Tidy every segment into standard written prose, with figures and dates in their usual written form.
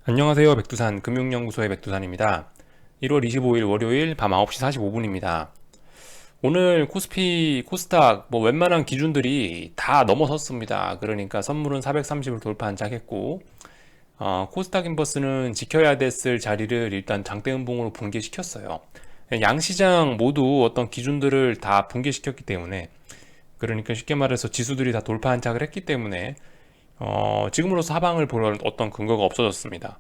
안녕하세요. 백두산 금융연구소의 백두산입니다. 1월 25일 월요일 밤 9시 45분입니다. 오늘 코스피, 코스닥 웬만한 기준들이 다 넘어섰습니다. 그러니까 선물은 430을 돌파한 짝했고 코스닥 인버스는 지켜야 됐을 자리를 일단 장대음봉으로 붕괴시켰어요. 양시장 모두 어떤 기준들을 다 붕괴시켰기 때문에, 그러니까 쉽게 말해서 지수들이 다 돌파 한착을 했기 때문에 지금으로서 하방을 볼 어떤 근거가 없어졌습니다.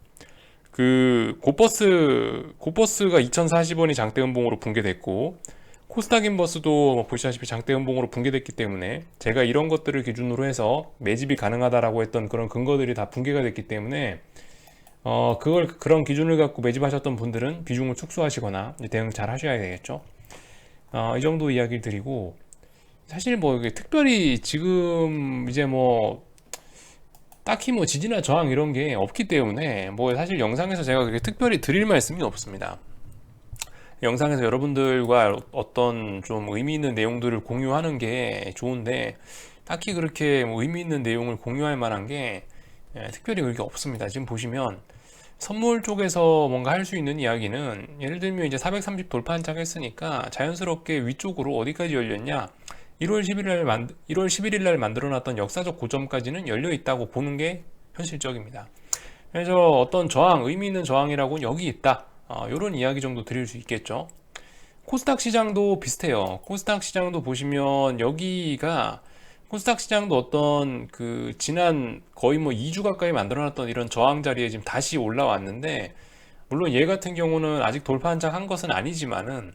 그 고버스가 2040원이 장대음봉으로 붕괴됐고, 코스닥 인버스도 보시다시피 장대음봉으로 붕괴됐기 때문에, 제가 이런 것들을 기준으로 해서 매집이 가능하다라고 했던 그런 근거들이 다 붕괴가 됐기 때문에 그런 기준을 갖고 매집하셨던 분들은 비중을 축소하시거나 대응 잘 하셔야 되겠죠. 이 정도 이야기를 드리고, 사실 이게 특별히 지금 이제 딱히 지지나 저항 이런 게 없기 때문에 사실 영상에서 제가 그렇게 특별히 드릴 말씀이 없습니다. 영상에서 여러분들과 어떤 좀 의미 있는 내용들을 공유하는 게 좋은데, 딱히 그렇게 의미 있는 내용을 공유할 만한 게 특별히 그렇게 없습니다. 지금 보시면 선물 쪽에서 뭔가 할 수 있는 이야기는, 예를 들면 이제 430 돌파 한창 했으니까 자연스럽게 위쪽으로 어디까지 열렸냐, 1월 11일 날 만들어놨던 역사적 고점까지는 열려 있다고 보는 게 현실적입니다. 그래서 어떤 저항, 의미 있는 저항이라고는 여기 있다, 이런 이야기 정도 드릴 수 있겠죠. 코스닥 시장도 비슷해요. 코스닥 시장도 보시면 여기가, 코스닥 시장도 어떤 지난 거의 2주 가까이 만들어놨던 이런 저항 자리에 지금 다시 올라왔는데, 물론 얘 같은 경우는 아직 돌파 한창 한 것은 아니지만은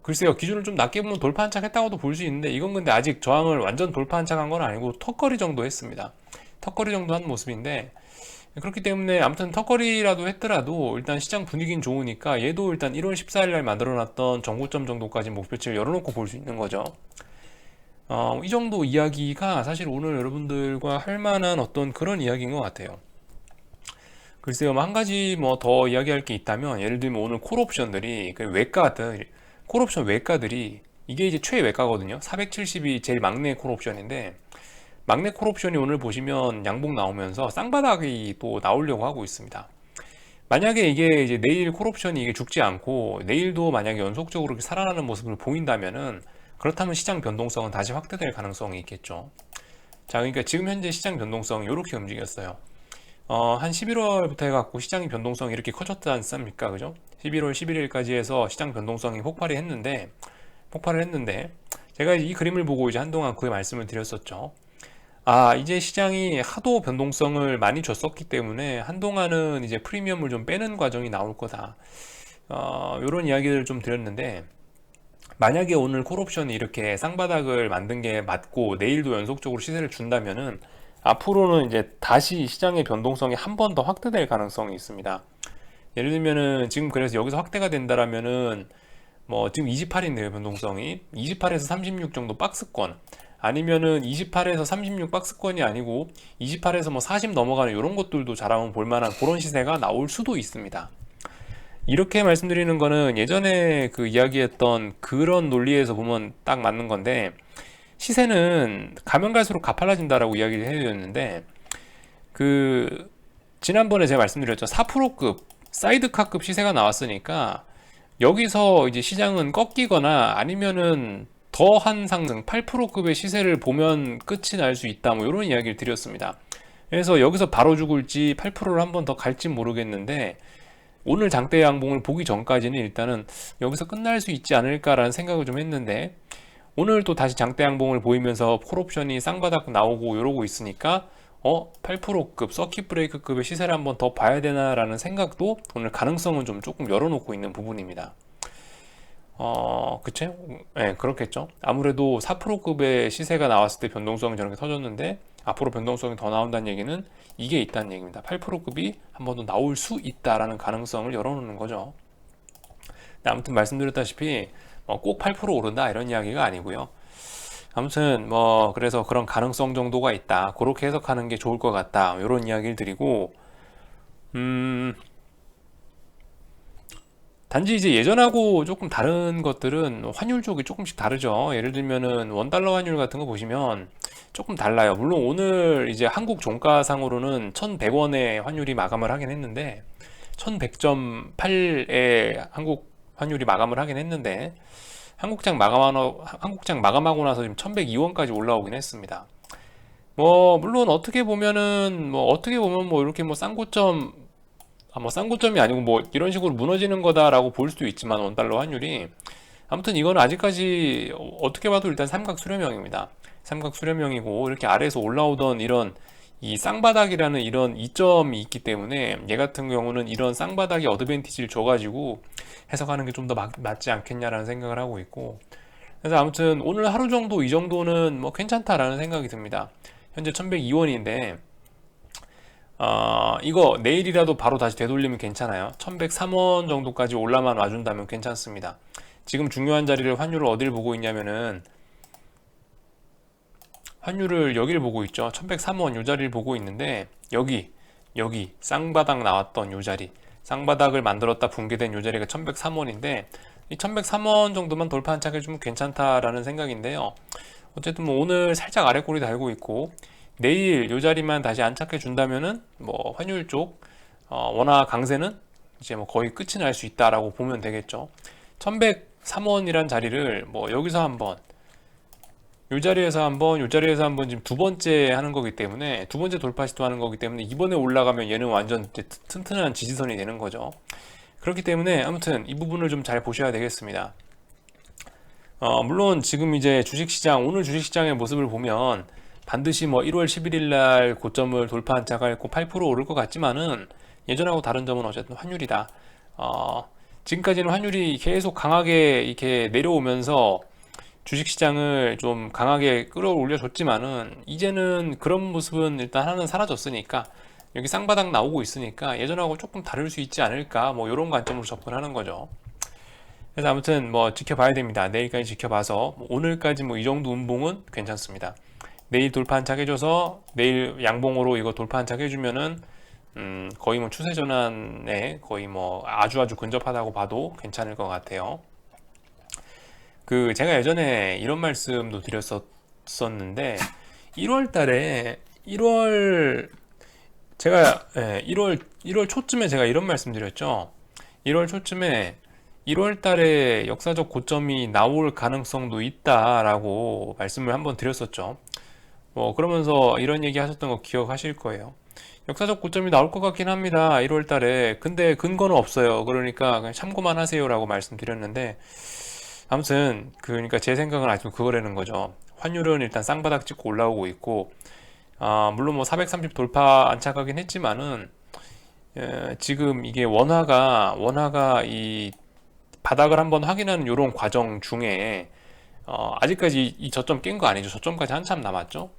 글쎄요, 기준을 좀 낮게 보면 돌파 한착 했다고도 볼 수 있는데, 이건 근데 아직 저항을 완전 돌파 한착 한 건 아니고 턱걸이 정도 했습니다. 턱걸이 정도 한 모습인데, 그렇기 때문에 아무튼 턱걸이라도 했더라도 일단 시장 분위기는 좋으니까 얘도 일단 1월 14일 날 만들어놨던 정고점 정도까지 목표치를 열어놓고 볼 수 있는 거죠. 이 정도 이야기가 사실 오늘 여러분들과 할 만한 어떤 그런 이야기인 것 같아요. 글쎄요, 한 가지 더 이야기할 게 있다면, 예를 들면 오늘 콜옵션들이, 콜옵션 외가들이, 이게 이제 최외가거든요. 470이 제일 막내 콜옵션인데, 막내 콜옵션이 오늘 보시면 양봉 나오면서 쌍바닥이 또 나오려고 하고 있습니다. 만약에 이게 이제 내일 콜옵션이 이게 죽지 않고, 내일도 만약에 연속적으로 이렇게 살아나는 모습을 보인다면은, 그렇다면 시장 변동성은 다시 확대될 가능성이 있겠죠. 자, 그러니까 지금 현재 시장 변동성이 이렇게 움직였어요. 한 11월부터 해갖고 시장의 변동성이 이렇게 커졌지 않습니까? 그죠? 11월 11일까지 해서 시장 변동성이 폭발을 했는데, 제가 이 그림을 보고 이제 한동안 그 말씀을 드렸었죠. 이제 시장이 하도 변동성을 많이 줬었기 때문에 한동안은 이제 프리미엄을 좀 빼는 과정이 나올 거다. 이런 이야기를 좀 드렸는데, 만약에 오늘 콜옵션이 이렇게 쌍바닥을 만든 게 맞고 내일도 연속적으로 시세를 준다면은, 앞으로는 이제 다시 시장의 변동성이 한 번 더 확대될 가능성이 있습니다. 예를 들면은 지금 그래서 여기서 확대가 된다라면은 지금 28인데요, 변동성이 28에서 36 정도 박스권, 아니면은 28에서 36 박스권이 아니고 28에서 40 넘어가는 이런 것들도 잘하면 볼만한 그런 시세가 나올 수도 있습니다. 이렇게 말씀드리는 거는 예전에 그 이야기했던 그런 논리에서 보면 딱 맞는 건데, 시세는 가면 갈수록 가팔라진다라고 이야기를 해드렸는데, 그 지난번에 제가 말씀드렸죠. 4%급 사이드카급 시세가 나왔으니까 여기서 이제 시장은 꺾이거나 아니면은 더한 상승 8%급의 시세를 보면 끝이 날 수 있다, 이런 이야기를 드렸습니다. 그래서 여기서 바로 죽을지 8%를 한 번 더 갈지 모르겠는데, 오늘 장대 양봉을 보기 전까지는 일단은 여기서 끝날 수 있지 않을까라는 생각을 좀 했는데, 오늘 또 다시 장대 양봉을 보이면서 콜옵션이 쌍바닥 나오고 이러고 있으니까 8%급 서킷 브레이크급의 시세를 한번 더 봐야 되나라는 생각도 오늘 가능성은 좀 조금 열어놓고 있는 부분입니다. 그쵸? 네, 그렇겠죠. 아무래도 4%급의 시세가 나왔을 때 변동성이 저렇게 터졌는데, 앞으로 변동성이 더 나온다는 얘기는 이게 있다는 얘기입니다. 8%급이 한 번 더 나올 수 있다라는 가능성을 열어놓는 거죠. 아무튼 말씀드렸다시피 꼭 8% 오른다 이런 이야기가 아니고요. 아무튼 그래서 그런 가능성 정도가 있다, 그렇게 해석하는 게 좋을 것 같다, 이런 이야기를 드리고, 단지 이제 예전하고 조금 다른 것들은 환율 쪽이 조금씩 다르죠. 예를 들면은 원달러 환율 같은 거 보시면 조금 달라요. 물론 오늘 이제 한국 종가상으로는 1100원에 환율이 마감을 하긴 했는데 1100.8에 한국 환율이 마감을 하긴 했는데 한국장 마감하고 나서 지금 1102원까지 올라오긴 했습니다. 뭐 물론 어떻게 보면 뭐 이렇게 뭐 싼고점 뭐 싼고점이 아니고 뭐 이런 식으로 무너지는 거다라고 볼 수도 있지만 원달러 환율이 아무튼 이건 아직까지 어떻게 봐도 일단 삼각 수렴형입니다. 삼각 수렴형이고 이렇게 아래에서 올라오던 이런 이 쌍바닥이라는 이런 이점이 있기 때문에 얘 같은 경우는 이런 쌍바닥이 어드밴티지를 줘가지고 해석하는 게 좀 더 맞지 않겠냐라는 생각을 하고 있고, 그래서 아무튼 오늘 하루 정도 이 정도는 뭐 괜찮다라는 생각이 듭니다. 현재 1102원인데 이거 내일이라도 바로 다시 되돌리면 괜찮아요. 1103원 정도까지 올라만 와준다면 괜찮습니다. 지금 중요한 자리를 환율을 어디를 보고 있냐면은 환율을 여기를 보고 있죠. 1103원 요 자리를 보고 있는데 여기 쌍바닥 나왔던 요 자리, 쌍바닥을 만들었다 붕괴된 요 자리가 1103원인데 이 1103원 정도만 돌파 안착해주면 괜찮다라는 생각인데요. 어쨌든 뭐 오늘 살짝 아래 꼬리 달고 있고 내일 요 자리만 다시 안착해 준다면은 뭐 환율 쪽 원화 강세는 이제 뭐 거의 끝이 날 수 있다라고 보면 되겠죠. 1103원이란 자리를 뭐 여기서 한번 요 자리에서 한번 지금 두 번째 하는 거기 때문에 두 번째 돌파 시도하는 거기 때문에 이번에 올라가면 얘는 완전 튼튼한 지지선이 되는 거죠. 그렇기 때문에 아무튼 이 부분을 좀 잘 보셔야 되겠습니다. 물론 지금 이제 주식시장 오늘 주식시장의 모습을 보면 반드시 뭐 1월 11일 날 고점을 돌파한 차가 있고 8% 오를 것 같지만은 예전하고 다른 점은 어쨌든 환율이다. 지금까지는 환율이 계속 강하게 이렇게 내려오면서 주식시장을 좀 강하게 끌어올려 줬지만은 이제는 그런 모습은 일단 하나는 사라졌으니까 여기 쌍바닥 나오고 있으니까 예전하고 조금 다를 수 있지 않을까 뭐 이런 관점으로 접근하는 거죠. 그래서 아무튼 뭐 지켜봐야 됩니다. 내일까지 지켜봐서 뭐 오늘까지 뭐 이 정도 운봉은 괜찮습니다. 내일 돌파 한착 해줘서 내일 양봉으로 이거 돌파 한착 해주면은 거의 뭐 추세 전환에 거의 뭐 아주 근접하다고 봐도 괜찮을 것 같아요. 그 제가 예전에 이런 말씀도 드렸었는데 1월 달에 1월 초쯤에 제가 이런 말씀 드렸죠. 1월 초쯤에 1월 달에 역사적 고점이 나올 가능성도 있다라고 말씀을 한번 드렸었죠. 뭐 그러면서 이런 얘기 하셨던 거 기억하실 거예요. 역사적 고점이 나올 것 같긴 합니다. 1월 달에. 근데 근거는 없어요. 그러니까 그냥 참고만 하세요라고 말씀드렸는데 아무튼 그러니까 제 생각은 아직도 그거라는 거죠. 환율은 일단 쌍바닥 찍고 올라오고 있고 물론 뭐 430 돌파 안착하긴 했지만은 지금 이게 원화가 이 바닥을 한번 확인하는 이런 과정 중에 아직까지 이 저점 깬 거 아니죠. 저점까지 한참 남았죠.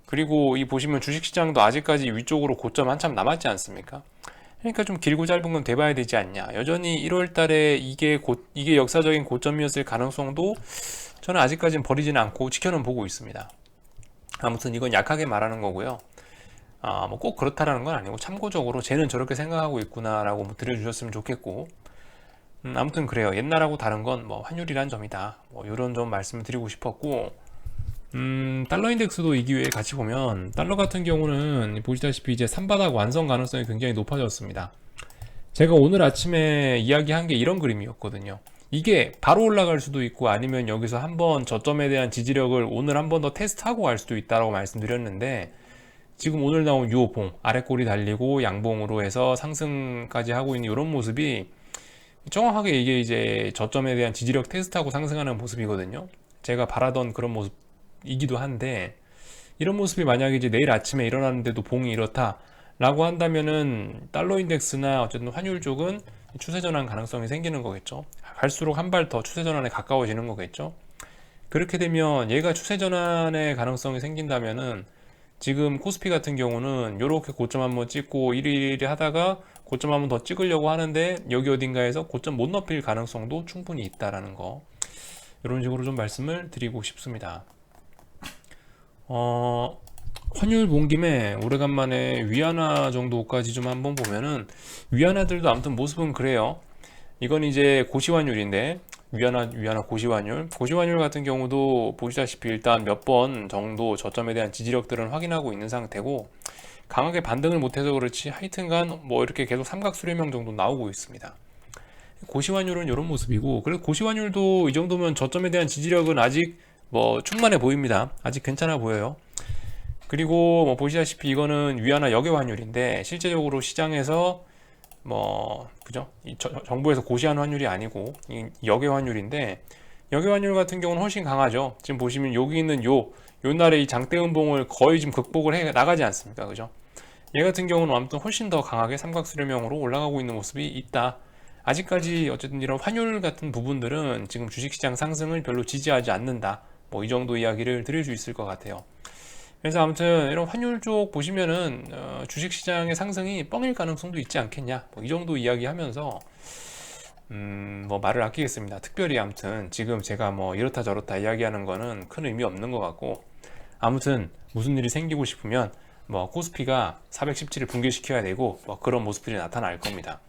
그리고 이 보시면 주식시장도 아직까지 위쪽으로 고점 한참 남았지 않습니까? 그러니까 좀 길고 짧은 건 돼봐야 되지 않냐. 여전히 1월 달에 이게 역사적인 고점이었을 가능성도 저는 아직까지는 버리지는 않고 지켜는 보고 있습니다. 아무튼 이건 약하게 말하는 거고요. 뭐 꼭 그렇다라는 건 아니고 참고적으로 쟤는 저렇게 생각하고 있구나라고 뭐 들려주셨으면 좋겠고, 아무튼 그래요. 옛날하고 다른 건 뭐 환율이란 점이다. 뭐 이런 점 말씀을 드리고 싶었고, 달러 인덱스도 이 기회에 같이 보면 달러 같은 경우는 보시다시피 이제 산바닥 완성 가능성이 굉장히 높아졌습니다. 제가 오늘 아침에 이야기한 게 이런 그림이었거든요. 이게 바로 올라갈 수도 있고 아니면 여기서 한번 저점에 대한 지지력을 오늘 한 번 더 테스트하고 갈 수도 있다고 말씀드렸는데 지금 오늘 나온 유호봉 아래 꼬리 달리고 양봉으로 해서 상승까지 하고 있는 이런 모습이 정확하게 이게 이제 저점에 대한 지지력 테스트하고 상승하는 모습이거든요. 제가 바라던 그런 모습이기도 한데 이런 모습이 만약에 이제 내일 아침에 일어나는데도 봉이 이렇다 라고 한다면은 달러 인덱스나 어쨌든 환율 쪽은 추세 전환 가능성이 생기는 거겠죠. 갈수록 한 발 더 추세 전환에 가까워지는 거겠죠. 그렇게 되면 얘가 추세 전환의 가능성이 생긴다면은 지금 코스피 같은 경우는 이렇게 고점 한번 찍고 이리이리 하다가 고점 한번 더 찍으려고 하는데 여기 어딘가에서 고점 못 높일 가능성도 충분히 있다라는 거, 이런 식으로 좀 말씀을 드리고 싶습니다. 환율 본 김에 오래간만에 위안화 정도까지 좀 한번 보면은 위안화들도 아무튼 모습은 그래요. 이건 이제 고시환율인데 위안화 고시환율 같은 경우도 보시다시피 일단 몇 번 정도 저점에 대한 지지력들은 확인하고 있는 상태고 강하게 반등을 못해서 그렇지 하여튼간 뭐 이렇게 계속 삼각 수렴형 정도 나오고 있습니다. 고시환율은 이런 모습이고, 그래서 고시환율도 이 정도면 저점에 대한 지지력은 아직 뭐 충만해 보입니다. 아직 괜찮아 보여요. 그리고 뭐 보시다시피 이거는 위안화 역외 환율인데 실제적으로 시장에서 뭐 그죠? 정부에서 고시한 환율이 아니고 이 역외 환율인데, 역외 환율 같은 경우는 훨씬 강하죠. 지금 보시면 여기 있는 요 날에 이 장대 음봉을 거의 지금 극복을 해 나가지 않습니까? 그죠? 얘 같은 경우는 아무튼 훨씬 더 강하게 삼각수렴형으로 올라가고 있는 모습이 있다. 아직까지 어쨌든 이런 환율 같은 부분들은 지금 주식시장 상승을 별로 지지하지 않는다. 뭐 이 정도 이야기를 드릴 수 있을 것 같아요. 그래서 아무튼 이런 환율 쪽 보시면은 주식시장의 상승이 뻥일 가능성도 있지 않겠냐, 뭐 이 정도 이야기하면서 뭐 말을 아끼겠습니다. 특별히 아무튼 지금 제가 뭐 이렇다 저렇다 이야기하는 거는 큰 의미 없는 것 같고, 아무튼 무슨 일이 생기고 싶으면 뭐 코스피가 417을 붕괴시켜야 되고 뭐 그런 모습들이 나타날 겁니다.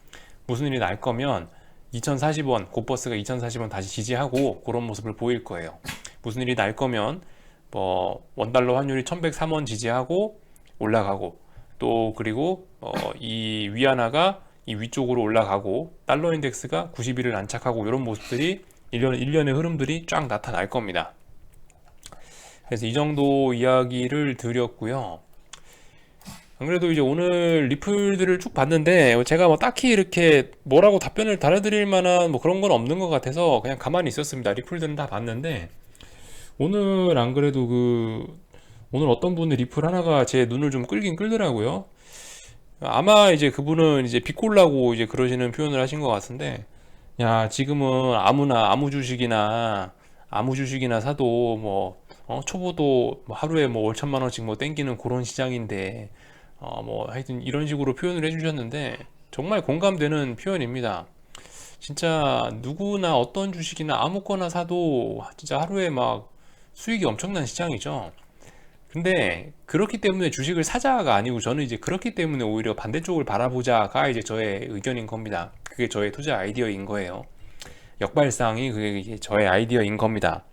무슨 일이 날 거면 2040원, 곧버스가 2040원 다시 지지하고 그런 모습을 보일 거예요. 무슨 일이 날 거면 뭐 원달러 환율이 1103원 지지하고 올라가고, 또 그리고 이 위안화가 이 위쪽으로 올라가고 달러 인덱스가 90일을 안착하고 이런 모습들이 일련의 흐름들이 쫙 나타날 겁니다. 그래서 이 정도 이야기를 드렸고요. 안 그래도 이제 오늘 리플들을 쭉 봤는데 제가 뭐 딱히 이렇게 뭐라고 답변을 달아드릴 만한 뭐 그런 건 없는 것 같아서 그냥 가만히 있었습니다. 리플들은 다 봤는데 오늘 안 그래도 오늘 어떤 분의 리플 하나가 제 눈을 좀 끌긴 끌더라고요. 아마 이제 그분은 이제 비꼴라고 이제 그러시는 표현을 하신 것 같은데, 야 지금은 아무 주식이나 사도 뭐 초보도 뭐 하루에 뭐 5천만 원씩 뭐 땡기는 그런 시장인데 뭐 하여튼 이런 식으로 표현을 해주셨는데 정말 공감되는 표현입니다. 진짜 누구나 어떤 주식이나 아무거나 사도 진짜 하루에 막 수익이 엄청난 시장이죠. 근데 그렇기 때문에 주식을 사자가 아니고 저는 이제 그렇기 때문에 오히려 반대쪽을 바라보자가 이제 저의 의견인 겁니다. 그게 저의 투자 아이디어인 거예요. 역발상이 그게 이제 저의 아이디어인 겁니다.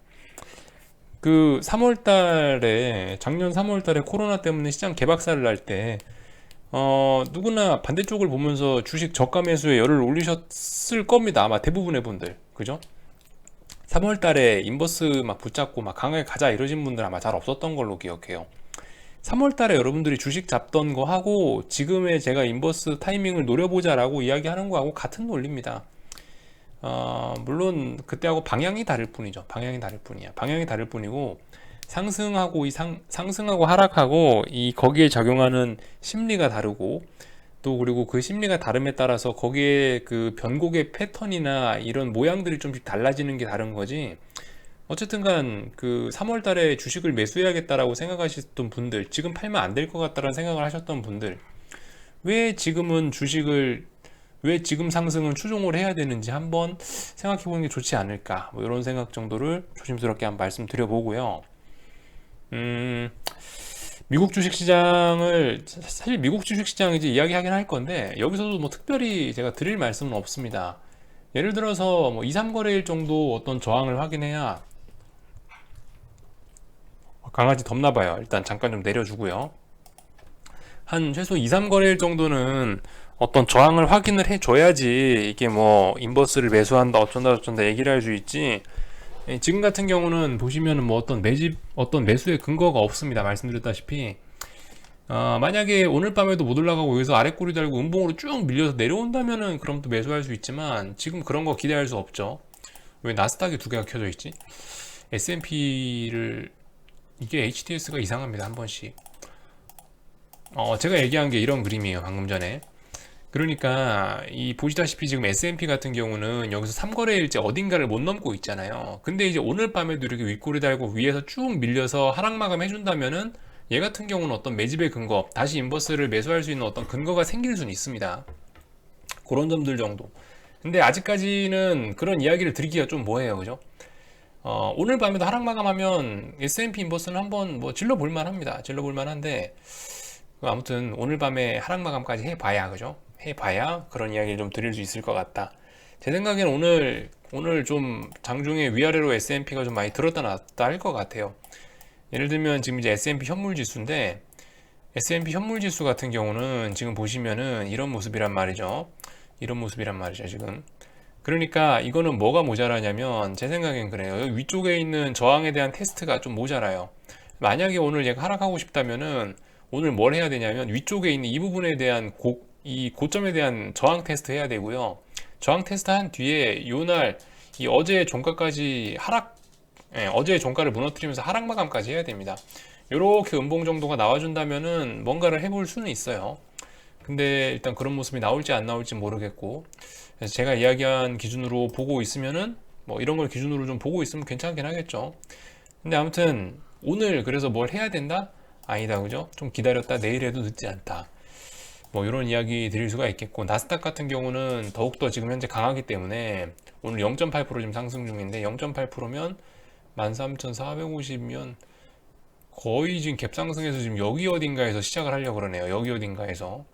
그 3월 달에 작년 3월 달에 코로나 때문에 시장 개박살을 날 때 누구나 반대쪽을 보면서 주식 저가 매수에 열을 올리셨을 겁니다. 아마 대부분의 분들. 그죠? 3월 달에 인버스 막 붙잡고 막 강하게 가자 이러신 분들 아마 잘 없었던 걸로 기억해요. 3월 달에 여러분들이 주식 잡던 거 하고 지금의 제가 인버스 타이밍을 노려보자라고 이야기하는 거하고 같은 논리입니다. 물론 그때하고 방향이 다를 뿐이죠. 방향이 다를 뿐이야. 방향이 다를 뿐이고 상승하고 상승하고 하락하고 이 거기에 작용하는 심리가 다르고, 또 그리고 그 심리가 다름에 따라서 거기에 그 변곡의 패턴이나 이런 모양들이 좀 달라지는 게 다른 거지. 어쨌든간 그 3월 달에 주식을 매수해야겠다라고 생각하셨던 분들, 지금 팔면 안 될 것 같다라는 생각을 하셨던 분들, 왜 지금은 왜 지금 상승은 추종을 해야 되는지 한번 생각해 보는 게 좋지 않을까, 뭐 이런 생각 정도를 조심스럽게 한번 말씀드려 보고요. 미국 주식시장을 사실 미국 주식시장 이제 이야기하긴 할 건데 여기서도 뭐 특별히 제가 드릴 말씀은 없습니다. 예를 들어서 뭐 2, 3거래일 정도 어떤 저항을 확인해야, 강아지 덥나 봐요. 일단 잠깐 좀 내려주고요. 한 최소 2, 3거래일 정도는 어떤 저항을 확인을 해줘야지 이게 뭐 인버스를 매수한다 어쩐다 얘기를 할 수 있지. 지금 같은 경우는 보시면은 뭐 어떤 매수의 근거가 없습니다. 말씀드렸다시피 만약에 오늘 밤에도 못 올라가고 여기서 아래 꼬리 달고 음봉으로 쭉 밀려서 내려온다면은 그럼 또 매수할 수 있지만 지금 그런 거 기대할 수 없죠. 왜 나스닥이 두 개가 켜져 있지? S&P를 이게 HTS가 이상합니다. 한 번씩. 제가 얘기한 게 이런 그림이에요. 방금 전에. 그러니까 이 보시다시피 지금 S&P 같은 경우는 여기서 3거래일째 어딘가를 못 넘고 있잖아요. 근데 이제 오늘 밤에도 이렇게 윗꼬리 달고 위에서 쭉 밀려서 하락 마감 해준다면은 얘 같은 경우는 어떤 매집의 근거, 다시 인버스를 매수할 수 있는 어떤 근거가 생길 수는 있습니다. 그런 점들 정도. 근데 아직까지는 그런 이야기를 드리기가 좀 뭐해요, 그죠? 오늘 밤에도 하락 마감하면 S&P 인버스는 한번 뭐 질러볼 만합니다. 질러볼 만한데 아무튼 오늘 밤에 하락 마감까지 해봐야, 그죠? 해봐야 그런 이야기를 좀 드릴 수 있을 것 같다. 제 생각에는 오늘 오늘 좀 장중에 위아래로 S&P가 좀 많이 들었다 놨다 할 것 같아요. 예를 들면 지금 이제 S&P 현물 지수인데 S&P 현물 지수 같은 경우는 지금 보시면은 이런 모습이란 말이죠. 이런 모습이란 말이죠, 지금. 그러니까 이거는 뭐가 모자라냐면 제 생각엔 그래요. 여기 위쪽에 있는 저항에 대한 테스트가 좀 모자라요. 만약에 오늘 얘가 하락하고 싶다면은 오늘 뭘 해야 되냐면 위쪽에 있는 이 부분에 대한 이 고점에 대한 저항 테스트 해야 되고요. 저항 테스트 한 뒤에 요날 이 어제 종가까지 어제의 종가를 무너뜨리면서 하락 마감까지 해야 됩니다. 이렇게 음봉 정도가 나와준다면은 뭔가를 해볼 수는 있어요. 근데 일단 그런 모습이 나올지 안 나올지 모르겠고, 그래서 제가 이야기한 기준으로 보고 있으면은 뭐 이런 걸 기준으로 좀 보고 있으면 괜찮긴 하겠죠. 근데 아무튼 오늘 그래서 뭘 해야 된다? 아니다, 그죠? 좀 기다렸다 내일 해도 늦지 않다. 뭐 이런 이야기 드릴 수가 있겠고, 나스닥 같은 경우는 더욱더 지금 현재 강하기 때문에 오늘 0.8% 지금 상승 중인데 0.8%면 13,450면 거의 지금 갭상승해서 지금 여기 어딘가에서 시작을 하려고 그러네요. 여기 어딘가에서.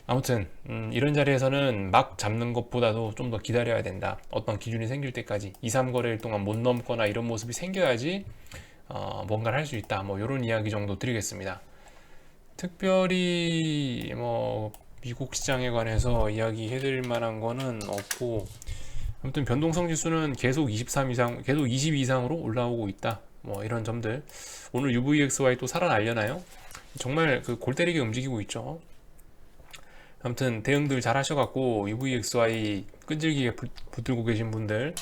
아무튼 이런 자리에서는 막 잡는 것보다도 좀 더 기다려야 된다. 어떤 기준이 생길 때까지 2, 3거래일 동안 못 넘거나 이런 모습이 생겨야지 뭔가를 할 수 있다. 뭐 이런 이야기 정도 드리겠습니다. 특별히 뭐 미국 시장에 관해서 이야기해 드릴 만한 거는 없고, 아무튼 변동성 지수는 계속 23 이상, 계속 20 이상으로 올라오고 있다. 뭐 이런 점들. 오늘 UVXY 또 살아날려나요? 정말 그 골 때리게 움직이고 있죠. 아무튼 대응들 잘 하셔갖고 UVXY 끈질기게 붙들고 계신 분들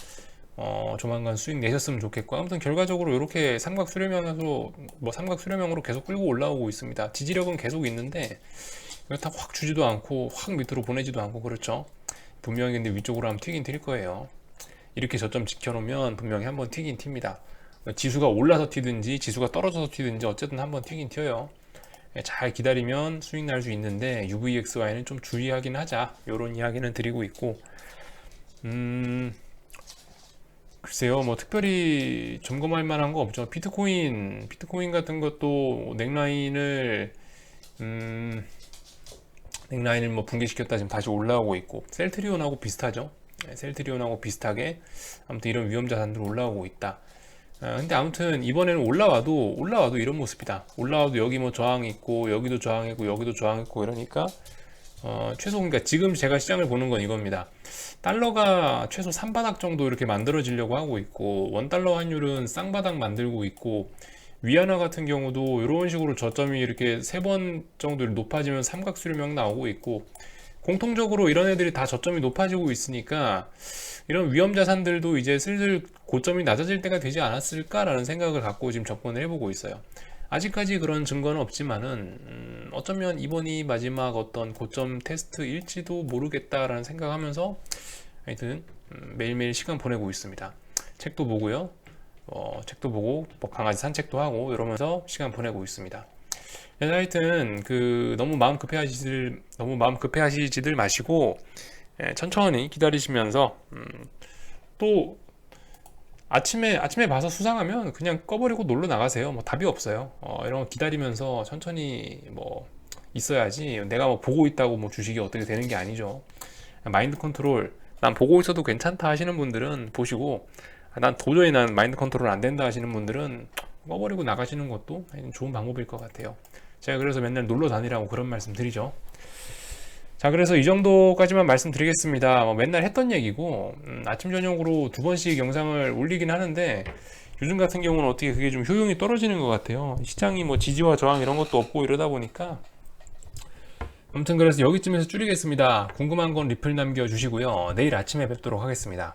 조만간 수익 내셨으면 좋겠고, 아무튼 결과적으로 이렇게 삼각 수렴형으로 계속 끌고 올라오고 있습니다. 지지력은 계속 있는데 이거 다 확 주지도 않고 확 밑으로 보내지도 않고 그렇죠. 분명히 근데 위쪽으로 하면 튀긴 튈 거예요. 이렇게 저점 지켜놓으면 분명히 한번 튀긴 튑니다. 지수가 올라서 튀든지 지수가 떨어져서 튀든지 어쨌든 한번 튀긴 튀어요. 잘 기다리면 수익 날 수 있는데 UVXY는 좀 주의하긴 하자, 요런 이야기는 드리고 있고, 글쎄요, 뭐 특별히 점검할 만한 거 없죠. 비트코인 같은 것도 넥라인을 뭐 붕괴시켰다 지금 다시 올라오고 있고, 셀트리온하고 비슷하죠. 셀트리온하고 비슷하게 아무튼 이런 위험 자산들 올라오고 있다. 근데 아무튼 이번에는 올라와도 이런 모습이다. 올라와도 여기 뭐 저항 있고 여기도 저항 있고 여기도 저항 있고 이러니까 최소, 그러니까 지금 제가 시장을 보는 건 이겁니다. 달러가 최소 3바닥 정도 이렇게 만들어지려고 하고 있고, 원달러 환율은 쌍바닥 만들고 있고, 위안화 같은 경우도 이런 식으로 저점이 이렇게 3번 정도 높아지면 삼각수렴형 나오고 있고, 공통적으로 이런 애들이 다 저점이 높아지고 있으니까 이런 위험 자산들도 이제 슬슬 고점이 낮아질 때가 되지 않았을까라는 생각을 갖고 지금 접근을 해보고 있어요. 아직까지 그런 증거는 없지만은 어쩌면 이번이 마지막 어떤 고점 테스트일지도 모르겠다라는 생각하면서 하여튼 매일매일 시간 보내고 있습니다. 책도 보고요. 책도 보고 뭐 강아지 산책도 하고 이러면서 시간 보내고 있습니다. 그래서 하여튼 너무 마음 급해하시지들 마시고 천천히 기다리시면서 또 아침에 봐서 수상하면 그냥 꺼버리고 놀러 나가세요. 뭐 답이 없어요. 이런 거 기다리면서 천천히 뭐 있어야지, 내가 뭐 보고 있다고 뭐 주식이 어떻게 되는 게 아니죠. 마인드 컨트롤, 난 보고 있어도 괜찮다 하시는 분들은 보시고, 난 도저히 마인드 컨트롤 안 된다 하시는 분들은 꺼버리고 나가시는 것도 좋은 방법일 것 같아요. 제가 그래서 맨날 놀러 다니라고 그런 말씀 드리죠. 자, 그래서 이 정도까지만 말씀드리겠습니다. 맨날 했던 얘기고, 아침 저녁으로 2번씩 영상을 올리긴 하는데 요즘 같은 경우는 어떻게 그게 좀 효용이 떨어지는 것 같아요. 시장이 뭐 지지와 저항 이런 것도 없고 이러다 보니까. 아무튼 그래서 여기쯤에서 줄이겠습니다. 궁금한 건 리플 남겨주시고요. 내일 아침에 뵙도록 하겠습니다.